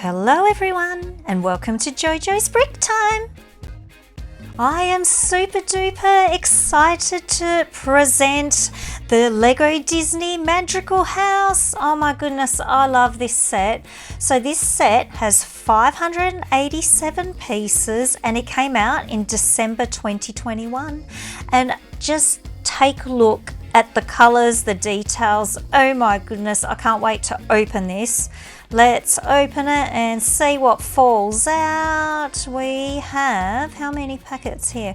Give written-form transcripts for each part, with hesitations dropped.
Hello everyone and welcome to JoJo's Brick Time. I am super duper excited to present the Lego Disney Madrigal House. Oh my goodness, I love this set. So this set has 587 pieces and it came out in December 2021. And just take a look at the colors, the details. Oh my goodness, I can't wait to open this. Let's open it and see what falls out. We have, how many packets here?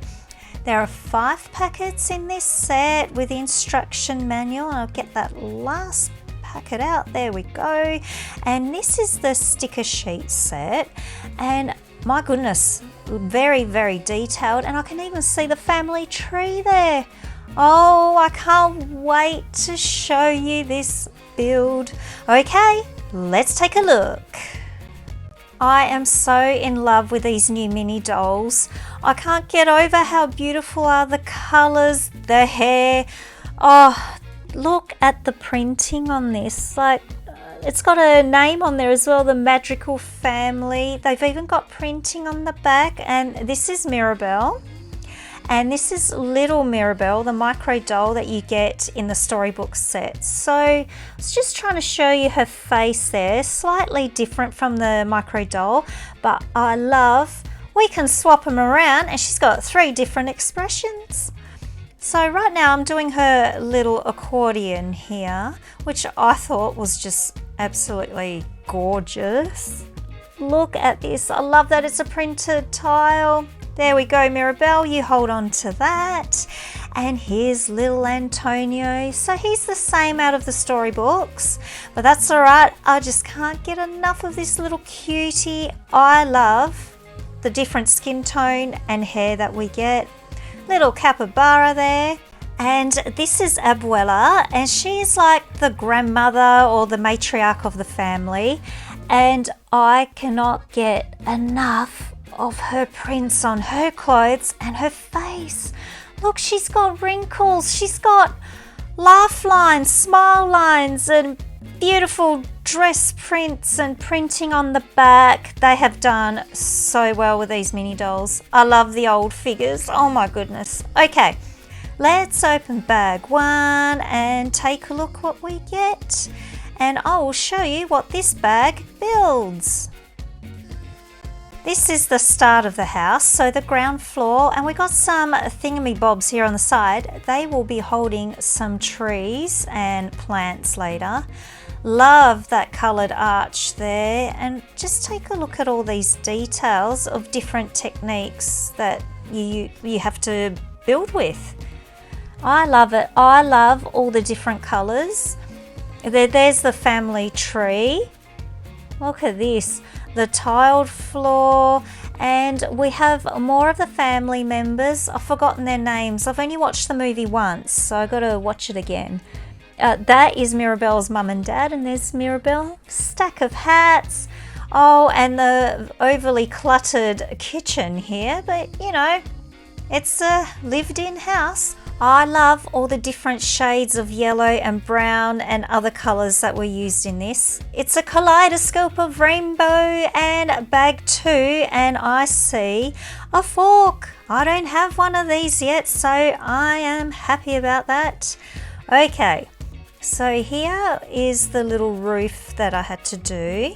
There are 5 packets in this set with the instruction manual. I'll get that last packet out. There we go. And this is the sticker sheet set. And my goodness, very, very detailed. And I can even see the family tree there. Oh, I can't wait to show you this build. Okay, let's take a look. I am so in love with these new mini dolls. I can't get over how beautiful are the colors, the hair. Oh, look at the printing on this. Like, it's got a name on there as well, the Madrigal family. They've even got printing on the back, and this is Mirabel. And this is little Mirabel, the micro doll that you get in the storybook set. So I was just trying to show you her face there, slightly different from the micro doll, but I love, we can swap them around and she's got 3 different expressions. So right now I'm doing her little accordion here, which I thought was just absolutely gorgeous. Look at this, I love that it's a printed tile. There we go, Mirabel, you hold on to that. And here's little Antonio. So he's the same out of the storybooks, but that's all right. I just can't get enough of this little cutie. I love the different skin tone and hair that we get. Little capybara there. And this is Abuela, and she's like the grandmother or the matriarch of the family. And I cannot get enough of her prints on her clothes and her face. Look, she's got wrinkles, she's got laugh lines, smile lines, and beautiful dress prints and printing on the back. They have done so well with these mini dolls. I love the old figures. Oh my goodness. Okay, let's open bag 1 and take a look what we get. And I will show you what this bag builds. This is the start of the house, so the ground floor, and we got some thingamybobs here on the side. They will be holding some trees and plants later. Love that coloured arch there, and just take a look at all these details of different techniques that you have to build with. I love it. I love all the different colours. There's the family tree. Look at this. The tiled floor, and we have more of the family members. I've forgotten their names. I've only watched the movie once, so I got to watch it again. That is Mirabel's mum and dad, and there's Mirabel. Stack of hats. Oh, and the overly cluttered kitchen here, but you know, it's a lived-in house. I love all the different shades of yellow and brown and other colours that were used in this. It's a kaleidoscope of rainbow. And bag 2, and I see a fork. I don't have one of these yet, so I am happy about that. Okay, so here is the little roof that I had to do.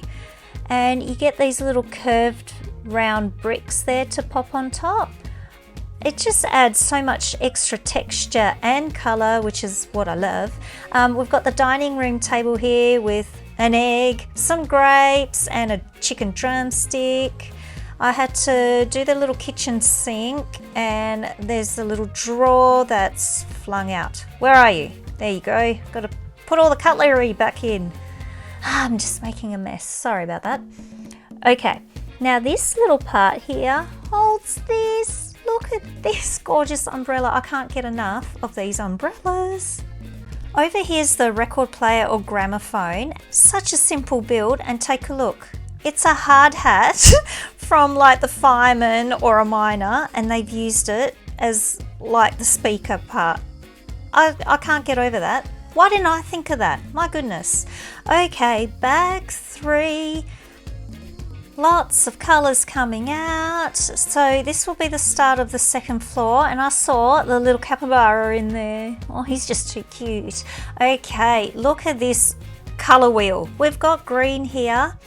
And you get these little curved round bricks there to pop on top. It just adds so much extra texture and colour, which is what I love. We've got the dining room table here with an egg, some grapes, and a chicken drumstick. I had to do the little kitchen sink, and there's a little drawer that's flung out. Where are you? There you go. Got to put all the cutlery back in. I'm just making a mess. Sorry about that. Okay, now this little part here holds this. Look at this gorgeous umbrella. I can't get enough of these umbrellas. Over here's the record player or gramophone. Such a simple build, and take a look. It's a hard hat from like the fireman or a miner, and they've used it as like the speaker part. I can't get over that. Why didn't I think of that? My goodness. Okay, bag 3. Lots of colours coming out. So this will be the start of the second floor, and I saw the little capybara in there. Oh, he's just too cute. Okay, look at this colour wheel. We've got green here,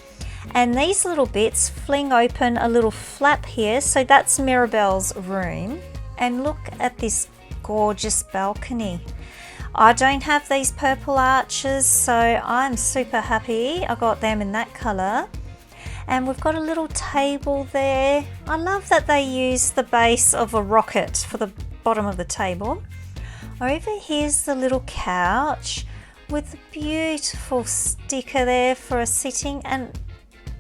and these little bits fling open a little flap here. So that's Mirabel's room. And look at this gorgeous balcony. I don't have these purple arches, so I'm super happy I got them in that colour. And we've got a little table there. I love that they use the base of a rocket for the bottom of the table. Over here's the little couch with a beautiful sticker there for a sitting, and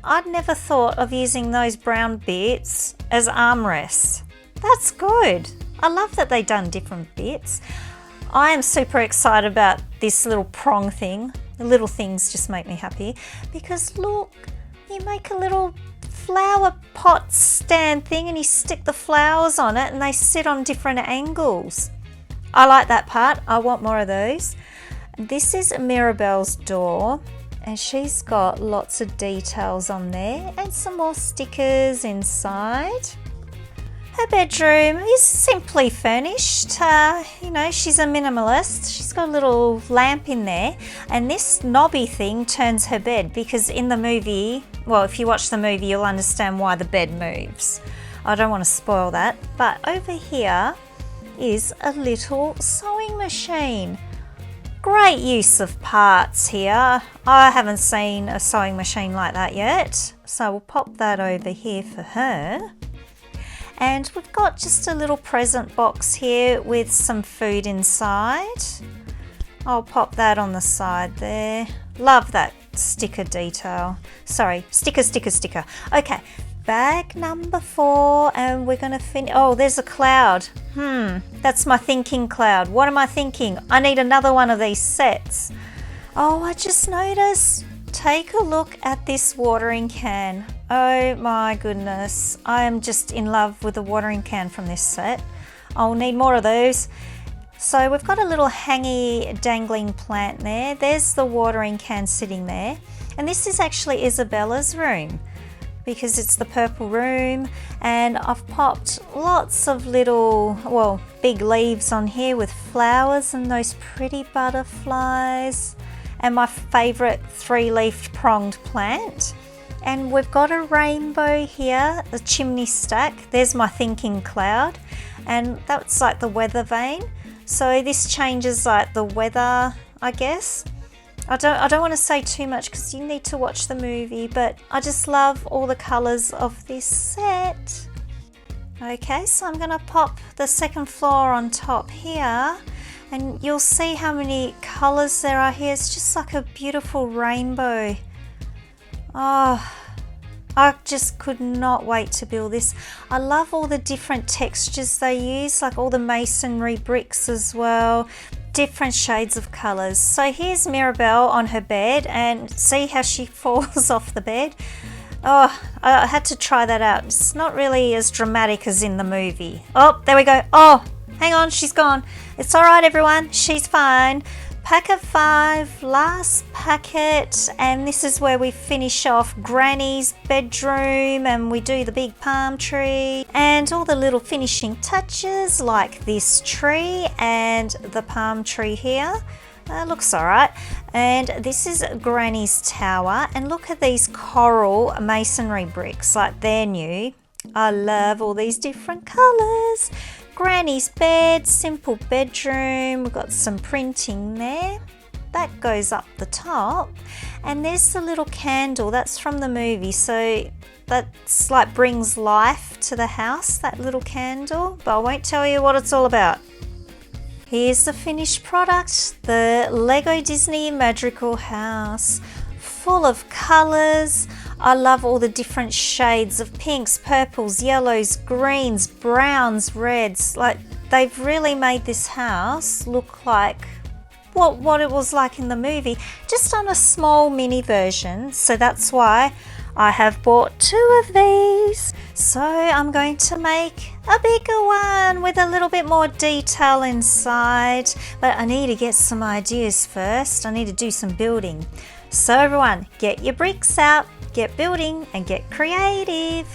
I'd never thought of using those brown bits as armrests. That's good. I love that they've done different bits. I am super excited about this little prong thing. The little things just make me happy because look, you make a little flower pot stand thing and you stick the flowers on it and they sit on different angles. I like that part. I want more of those. This is Mirabel's door, and she's got lots of details on there and some more stickers inside. Her bedroom is simply furnished. You know, she's a minimalist. She's got a little lamp in there, and this knobby thing turns her bed because in the movie, well, if you watch the movie, you'll understand why the bed moves. I don't want to spoil that, but over here is a little sewing machine. Great use of parts here. I haven't seen a sewing machine like that yet, so we'll pop that over here for her. And we've got just a little present box here with some food inside. I'll pop that on the side there. Love that sticker detail. Sorry, sticker. Okay, bag number 4, and we're gonna finish. Oh, there's a cloud. That's my thinking cloud. What am I thinking? I need another one of these sets. Oh, I just noticed. Take a look at this watering can. Oh my goodness. I am just in love with the watering can from this set. I'll need more of those. So we've got a little hangy dangling plant there. There's the watering can sitting there. And this is actually Isabella's room because it's the purple room, and I've popped lots of little, well, big leaves on here with flowers and those pretty butterflies. And my favourite 3-leafed pronged plant. And we've got a rainbow here, a chimney stack. There's my thinking cloud, and that's like the weather vane. So this changes like the weather, I guess. I don't want to say too much because you need to watch the movie, but I just love all the colours of this set. Okay, so I'm going to pop the second floor on top here. And you'll see how many colours there are here. It's just like a beautiful rainbow. Oh, I just could not wait to build this. I love all the different textures they use, like all the masonry bricks as well. Different shades of colours. So here's Mirabel on her bed, and see how she falls off the bed. Oh, I had to try that out. It's not really as dramatic as in the movie. Oh, there we go. Oh, hang on, she's gone. It's all right, everyone. She's fine. Pack of 5, last packet, and this is where we finish off Granny's bedroom, and we do the big palm tree and all the little finishing touches like this tree and the palm tree here. Looks all right. And this is Granny's tower, and look at these coral masonry bricks, like they're new. I love all these different colours. Granny's bed, simple bedroom. We've got some printing there. That goes up the top. And there's the little candle. That's from the movie. So that's like brings life to the house, that little candle. But I won't tell you what it's all about. Here's the finished product. The Lego Disney Madrigal House. Full of colours. I love all the different shades of pinks, purples, yellows, greens, browns, reds. Like, they've really made this house look like what it was like in the movie, just on a small mini version. So that's why I have bought 2 of these. So I'm going to make a bigger one with a little bit more detail inside. But I need to get some ideas first. I need to do some building. So everyone, get your bricks out. Get building and get creative!